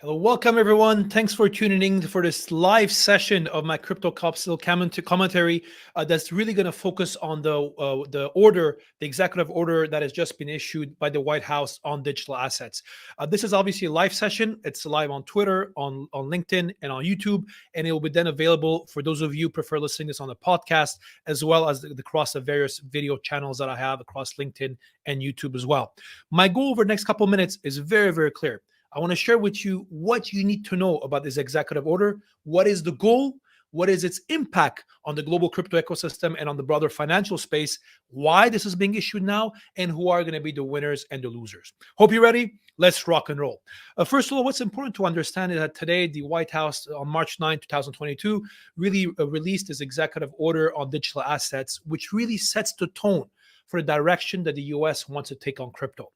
Hello, welcome everyone. Thanks for tuning in for this live session of my crypto capsule commentary. That's really going to focus on the executive order that has just been issued by the White House on digital assets. This is obviously a live session. It's live on Twitter, on LinkedIn, and on YouTube, and it will be then available for those of you who prefer listening this on the podcast, as well as across the various video channels that I have across LinkedIn and YouTube as well. My goal over the next couple of minutes is very, very clear. I want to share with you what you need to know about this executive order. What is the goal? What is its impact on the global crypto ecosystem and on the broader financial space? Why this is being issued now, and who are going to be the winners and the losers? Hope you're ready. Let's rock and roll. First of all, what's important to understand is that today the White House on March 9, 2022, really released this executive order on digital assets, which really sets the tone for the direction that the US wants to take on crypto.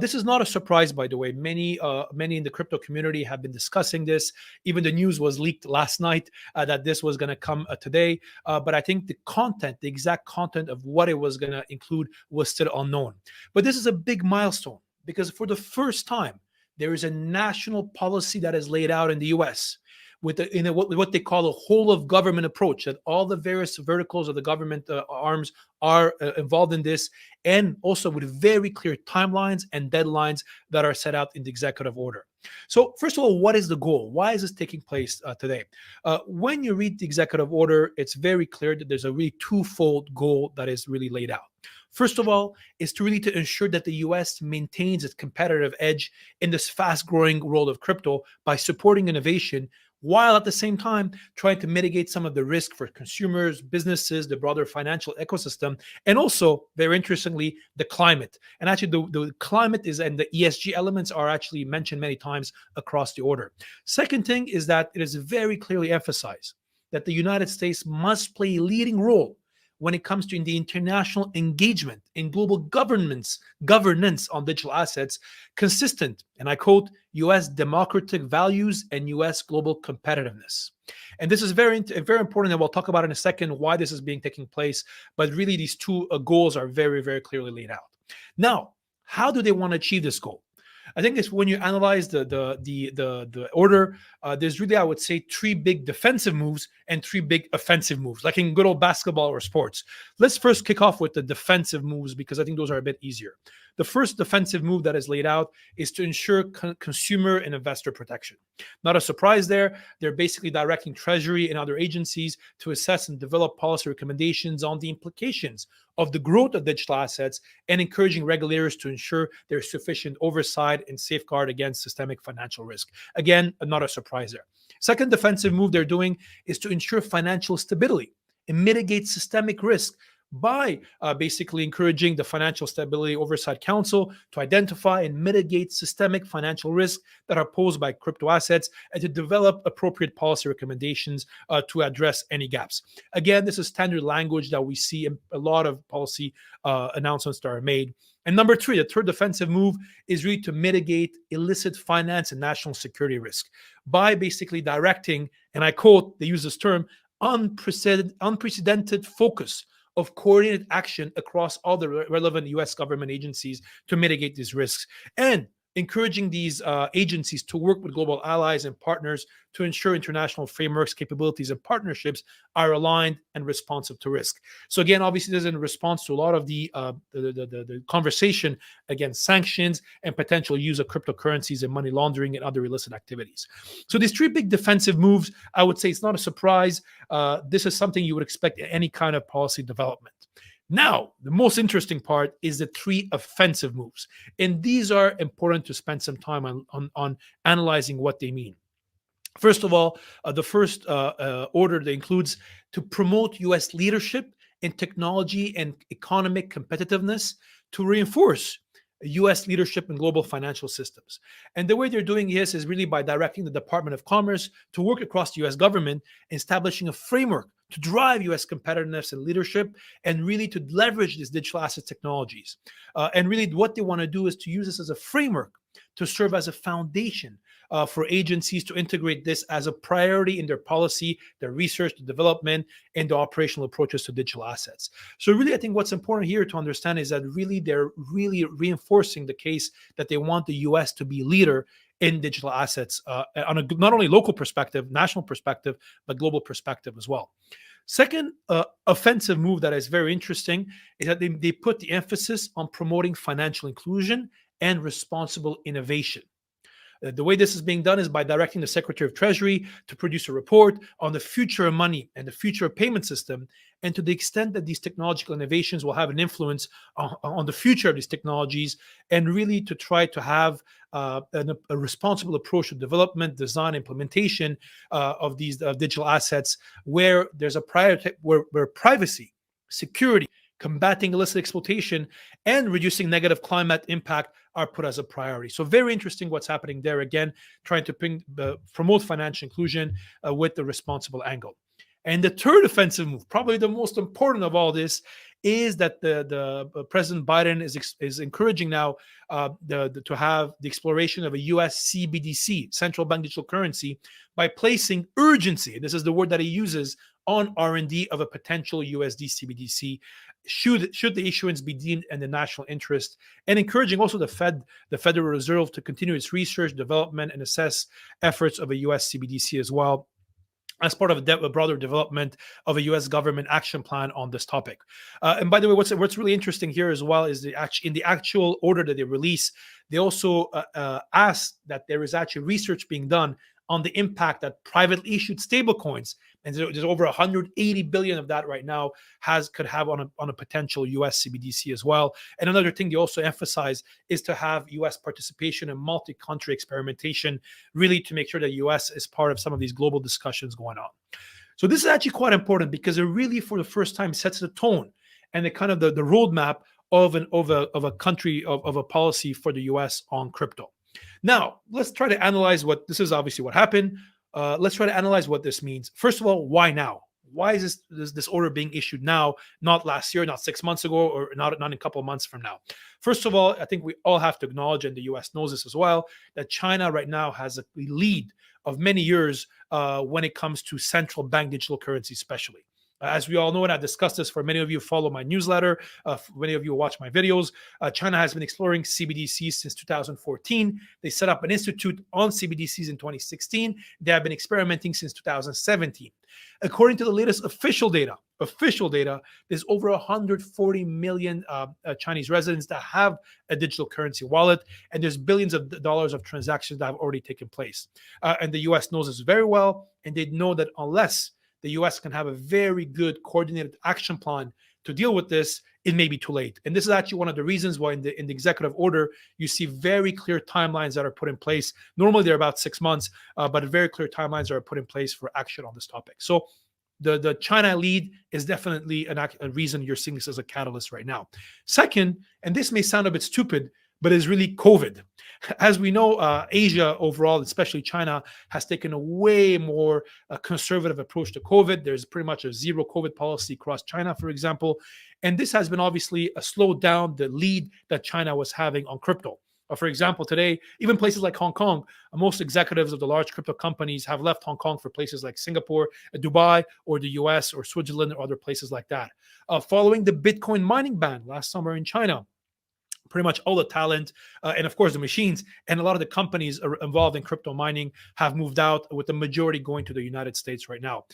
This is not a surprise, by the way. Many in the crypto community have been discussing this. Even the news was leaked last night that this was going to come today. But I think the exact content of what it was going to include was still unknown. But this is a big milestone because for the first time, there is a national policy that is laid out in the US with what they call a whole of government approach, that all the various verticals of the government arms are involved in this, and also with very clear timelines and deadlines that are set out in the executive order. So first of all, what is the goal? Why is this taking place today? When you read the executive order, it's very clear that there's a really twofold goal that is really laid out. First of all, is to ensure that the US maintains its competitive edge in this fast-growing world of crypto by supporting innovation, while at the same time trying to mitigate some of the risk for consumers, businesses, the broader financial ecosystem, and also, very interestingly, the climate. And actually, the climate and the ESG elements are actually mentioned many times across the order. Second thing is that it is very clearly emphasized that the United States must play a leading role when it comes to the international engagement in global governance on digital assets, consistent, and I quote, U.S. democratic values and U.S. global competitiveness. And this is very, very important, and we'll talk about in a second why this is taking place. But really, these two goals are very, very clearly laid out. Now, how do they want to achieve this goal? I think it's when you analyze the order, there's really, I would say, three big defensive moves and three big offensive moves, like in good old basketball or sports. Let's first kick off with the defensive moves because I think those are a bit easier. The first defensive move that is laid out is to ensure consumer and investor protection. Not a surprise there. They're basically directing Treasury and other agencies to assess and develop policy recommendations on the implications of the growth of digital assets and encouraging regulators to ensure there's sufficient oversight and safeguard against systemic financial risk. Again, not a surprise there. Second defensive move they're doing is to ensure financial stability and mitigate systemic risk by basically encouraging the Financial Stability Oversight Council to identify and mitigate systemic financial risk that are posed by crypto assets and to develop appropriate policy recommendations to address any gaps. Again, this is standard language that we see in a lot of policy announcements that are made. And number three, the third defensive move is really to mitigate illicit finance and national security risk by basically directing, and I quote, they use this term, unprecedented focus of coordinated action across all the relevant U.S. government agencies to mitigate these risks, and encouraging these agencies to work with global allies and partners to ensure international frameworks, capabilities, and partnerships are aligned and responsive to risk. So again, obviously, this is in response to a lot of the conversation against sanctions and potential use of cryptocurrencies and money laundering and other illicit activities. So these three big defensive moves, I would say it's not a surprise. This is something you would expect in any kind of policy development. Now, the most interesting part is the three offensive moves. And these are important to spend some time on analyzing what they mean. First of all, the first order that includes to promote U.S. leadership in technology and economic competitiveness to reinforce U.S. leadership in global financial systems. And the way they're doing this is really by directing the Department of Commerce to work across the U.S. government, establishing a framework to drive U.S. competitiveness and leadership, and really to leverage these digital asset technologies. And really what they want to do is to use this as a framework to serve as a foundation for agencies to integrate this as a priority in their policy, their research, the development, and the operational approaches to digital assets. So really, I think what's important here to understand is that really they're really reinforcing the case that they want the U.S. to be leader in digital assets on a not only local perspective, national perspective, but global perspective as well. Second offensive move that is very interesting is that they put the emphasis on promoting financial inclusion and responsible innovation. The way this is being done is by directing the Secretary of Treasury to produce a report on the future of money and the future of payment system. And to the extent that these technological innovations will have an influence on the future of these technologies, and really to try to have a responsible approach to development, design, implementation of these digital assets, where there's a priority, where privacy, security, combating illicit exploitation, and reducing negative climate impact are put as a priority. So very interesting what's happening there. Again, trying to promote financial inclusion with the responsible angle. And the third offensive move, probably the most important of all this, is that the President Biden is encouraging now to have the exploration of a U.S. CBDC, central bank digital currency, by placing urgency. This is the word that he uses on R&D of a potential USD CBDC. Should the issuance be deemed in the national interest, and encouraging also the Federal Reserve to continue its research, development, and assess efforts of a U.S. CBDC as well, as part of a broader development of a U.S. government action plan on this topic. And by the way, what's really interesting here as well is in the actual order that they release, they also ask that there is actually research being done on the impact that privately issued stablecoins, and there's over 180 billion of that right now, could have on a potential U.S. CBDC as well. And another thing they also emphasize is to have U.S. participation in multi-country experimentation, really to make sure that U.S. is part of some of these global discussions going on. So this is actually quite important because it really, for the first time, sets the tone and the kind of the roadmap of a country, of a policy for the U.S. on crypto. Now, let's try to analyze this is obviously what happened. Let's try to analyze what this means. First of all, why now? Why is this order being issued now, not last year, not 6 months ago, or not in a couple of months from now? First of all, I think we all have to acknowledge, and the U.S. knows this as well, that China right now has a lead of many years when it comes to central bank digital currency, especially. As we all know, and I've discussed this for many of you who follow my newsletter, many of you who watch my videos, China has been exploring CBDCs since 2014. They set up an institute on CBDCs in 2016. They have been experimenting since 2017. According to the latest official data, there's over 140 million Chinese residents that have a digital currency wallet, and there's billions of dollars of transactions that have already taken place. And the U.S. knows this very well, and they know that unless the U.S. can have a very good coordinated action plan to deal with this, it may be too late. And this is actually one of the reasons why in the executive order, you see very clear timelines that are put in place. Normally, they're about 6 months, but very clear timelines are put in place for action on this topic. So the China lead is definitely a reason you're seeing this as a catalyst right now. Second, and this may sound a bit stupid, but it's really COVID. As we know, Asia overall, especially China, has taken a way more conservative approach to COVID. There's pretty much a zero COVID policy across China, for example. And this has been obviously slowed down the lead that China was having on crypto. For example, today, even places like Hong Kong, most executives of the large crypto companies have left Hong Kong for places like Singapore, Dubai, or the US, or Switzerland, or other places like that. Following the Bitcoin mining ban last summer in China, pretty much all the talent and of course the machines and a lot of the companies are involved in crypto mining have moved out, with the majority going to the United States right now.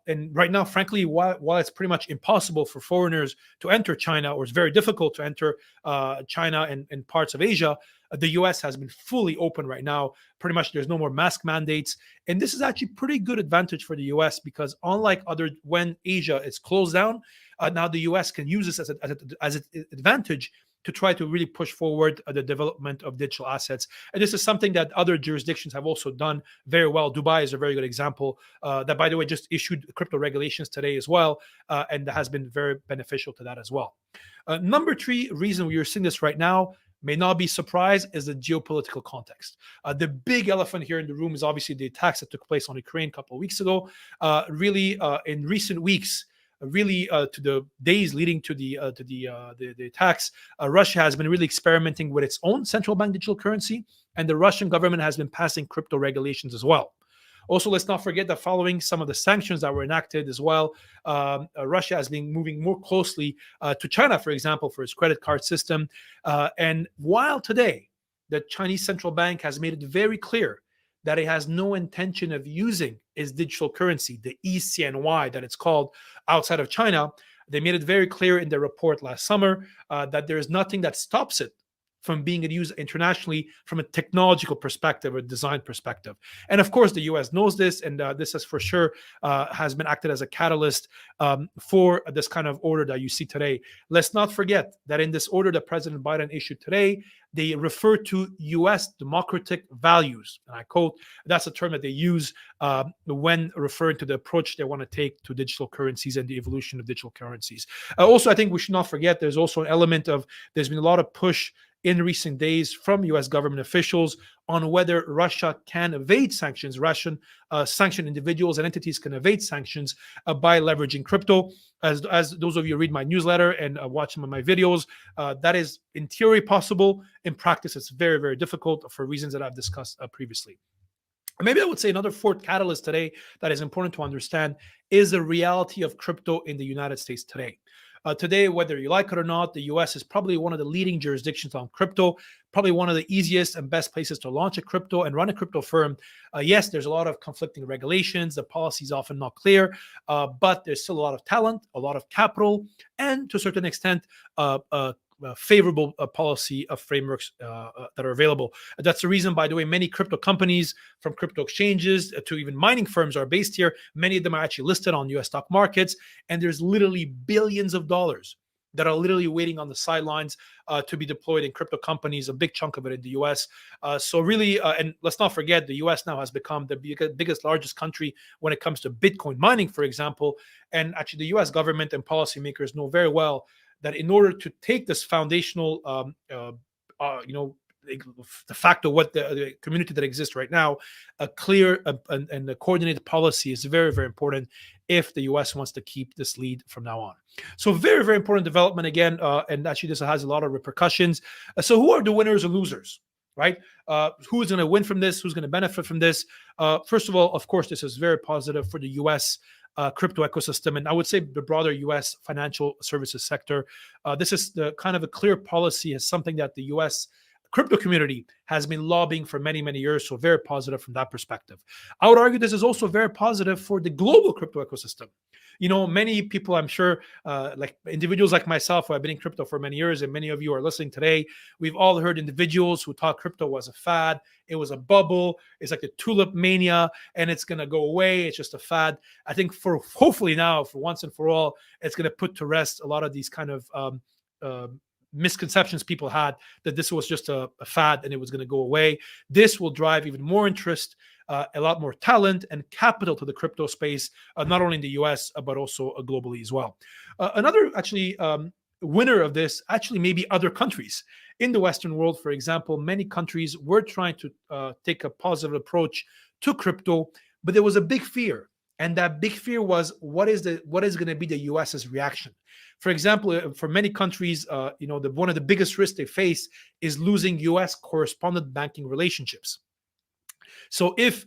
And right now, frankly, while it's pretty much impossible for foreigners to enter China, or it's very difficult to enter China and parts of Asia, the US has been fully open right now. Pretty much there's no more mask mandates. And this is actually pretty good advantage for the US, because unlike when Asia is closed down, now the US can use this as an advantage to try to really push forward the development of digital assets. And this is something that other jurisdictions have also done very well. Dubai is a very good example that, by the way, just issued crypto regulations today as well, and that has been very beneficial to that as well. Number three reason we are seeing this right now, may not be surprised, is the geopolitical context. The big elephant here in the room is obviously the attacks that took place on Ukraine a couple of weeks ago. In recent weeks, to the days leading to the attacks, Russia has been really experimenting with its own central bank digital currency, and the Russian government has been passing crypto regulations as well. Also, let's not forget that following some of the sanctions that were enacted as well, Russia has been moving more closely to China, for example, for its credit card system. And while today the Chinese central bank has made it very clear that it has no intention of using its digital currency, the ECNY that it's called, outside of China. They made it very clear in their report last summer that there is nothing that stops it from being used internationally from a technological perspective or design perspective. And of course, the US knows this, and this is for sure has been acted as a catalyst for this kind of order that you see today. Let's not forget that in this order that President Biden issued today, they refer to US democratic values. And I quote, that's a term that they use when referring to the approach they want to take to digital currencies and the evolution of digital currencies. Also, I think we should not forget there's also an element of, there's been a lot of push in recent days from US government officials on whether Russia can evade sanctions. Russian sanctioned individuals and entities can evade sanctions by leveraging crypto. As those of you read my newsletter and watch some of my videos, that is in theory possible. In practice, it's very, very difficult for reasons that I've discussed previously. Maybe I would say another fourth catalyst today that is important to understand is the reality of crypto in the United States today. Today, whether you like it or not, the US is probably one of the leading jurisdictions on crypto, probably one of the easiest and best places to launch a crypto and run a crypto firm. Yes, there's a lot of conflicting regulations. The policy is often not clear, but there's still a lot of talent, a lot of capital, and to a certain extent, favorable policy frameworks that are available. That's the reason, by the way, many crypto companies, from crypto exchanges to even mining firms, are based here. Many of them are actually listed on US stock markets, and there's literally billions of dollars that are literally waiting on the sidelines to be deployed in crypto companies, a big chunk of it in the US. So really, and let's not forget, the US now has become the biggest, largest country when it comes to Bitcoin mining, for example. And actually, the US government and policymakers know very well that in order to take this foundational, the fact of what the community that exists right now, a clear and a coordinated policy is very, very important if the US wants to keep this lead from now on. So very, very important development again, and actually this has a lot of repercussions. So who are the winners and losers, right? Who's going to win from this? Who's going to benefit from this? First of all, of course, this is very positive for the US crypto ecosystem, and I would say the broader U.S. financial services sector. This is the kind of a clear policy, as something that the U.S. crypto community has been lobbying for many, many years. So very positive from that perspective. I would argue this is also very positive for the global crypto ecosystem. You know, many people, I'm sure, like individuals like myself, who have been in crypto for many years, and many of you are listening today, we've all heard individuals who thought crypto was a fad. It was a bubble. It's like the tulip mania, and it's going to go away. It's just a fad. I think for hopefully now, for once and for all, it's going to put to rest a lot of these kind of misconceptions people had that this was just a fad and it was going to go away. This will drive even more interest, a lot more talent and capital to the crypto space, not only in the US, but also globally as well. Another actually winner of this actually may be other countries. In the Western world, for example, many countries were trying to take a positive approach to crypto, but there was a big fear. And that big fear was, what is going to be the US's reaction? For example, for many countries, one of the biggest risks they face is losing US correspondent banking relationships. So if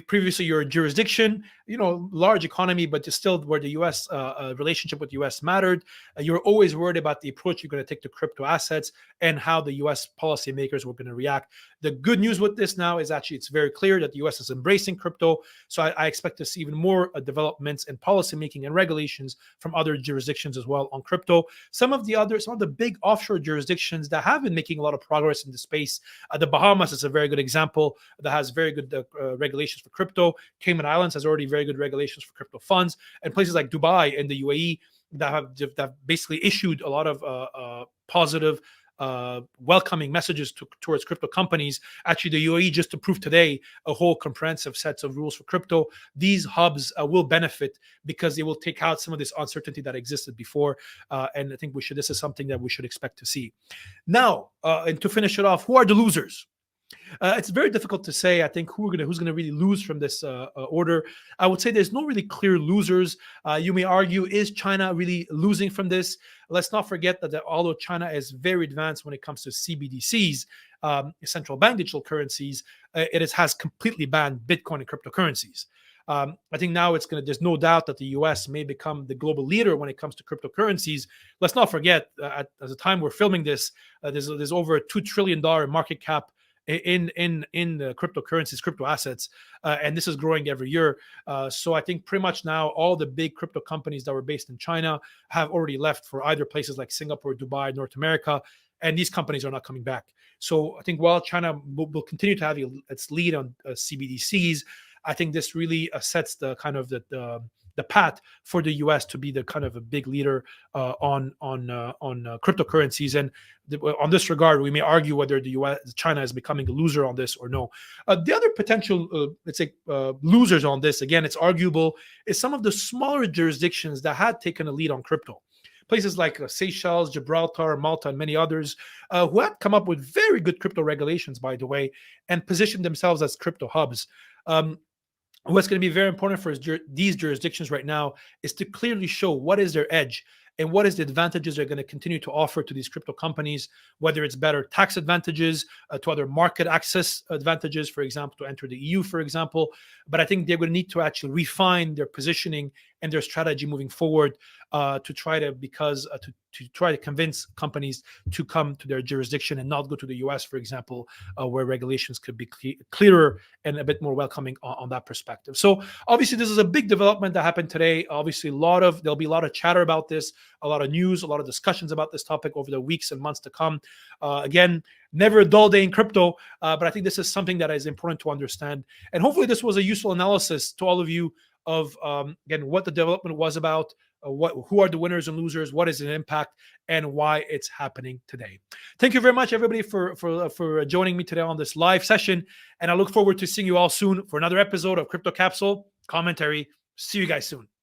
previously you're a jurisdiction, large economy, but still where the U.S. Relationship with the U.S. mattered, you're always worried about the approach you're going to take to crypto assets and how the U.S. policymakers were going to react. The good news with this now is actually it's very clear that the U.S. is embracing crypto. So I expect to see even more developments in policymaking and regulations from other jurisdictions as well on crypto. Some of the big offshore jurisdictions that have been making a lot of progress in the space. The Bahamas is a very good example that has very good regulations for crypto. Cayman Islands has already very good regulations for crypto funds, and places like Dubai and the UAE that have basically issued a lot of positive welcoming messages towards crypto companies. Actually, the UAE just approved today a whole comprehensive set of rules for crypto. These hubs will benefit because they will take out some of this uncertainty that existed before, and I think this is something that we should expect to see. Now, and to finish it off, who are the losers? It's very difficult to say, I think, who's going to really lose from this order. I would say there's no really clear losers. You may argue, is China really losing from this? Let's not forget that although China is very advanced when it comes to CBDCs, central bank digital currencies, it has completely banned Bitcoin and cryptocurrencies. I think now there's no doubt that the US may become the global leader when it comes to cryptocurrencies. Let's not forget, at the time we're filming this, there's over a $2 trillion market cap in the cryptocurrencies, crypto assets, and this is growing every year. So I think pretty much now all the big crypto companies that were based in China have already left for either places like Singapore, Dubai, North America, and these companies are not coming back. So I think while China will continue to have its lead on CBDCs, I think this really sets the kind of the path for the U.S. to be the kind of a big leader on cryptocurrencies. And on this regard, we may argue whether the U.S. China is becoming a loser on this or no. The other potential, let's say, losers on this, again, it's arguable, is some of the smaller jurisdictions that had taken a lead on crypto. Places like Seychelles, Gibraltar, Malta, and many others who had come up with very good crypto regulations, by the way, and positioned themselves as crypto hubs. What's going to be very important for these jurisdictions right now is to clearly show what is their edge and what is the advantages they're going to continue to offer to these crypto companies, whether it's better tax advantages, to other market access advantages, for example, to enter the EU, for example. But I think they're going to need to actually refine their positioning and their strategy moving forward to try to convince companies to come to their jurisdiction and not go to the US, for example, where regulations could be clearer and a bit more welcoming on that perspective. So obviously, this is a big development that happened today. Obviously, there'll be a lot of chatter about this, a lot of news, a lot of discussions about this topic over the weeks and months to come. Again, never a dull day in crypto, but I think this is something that is important to understand. And hopefully this was a useful analysis to all of you of, again, what the development was about, who are the winners and losers, what is the impact, and why it's happening today. Thank you very much, everybody, for joining me today on this live session. And I look forward to seeing you all soon for another episode of Crypto Capsule Commentary. See you guys soon.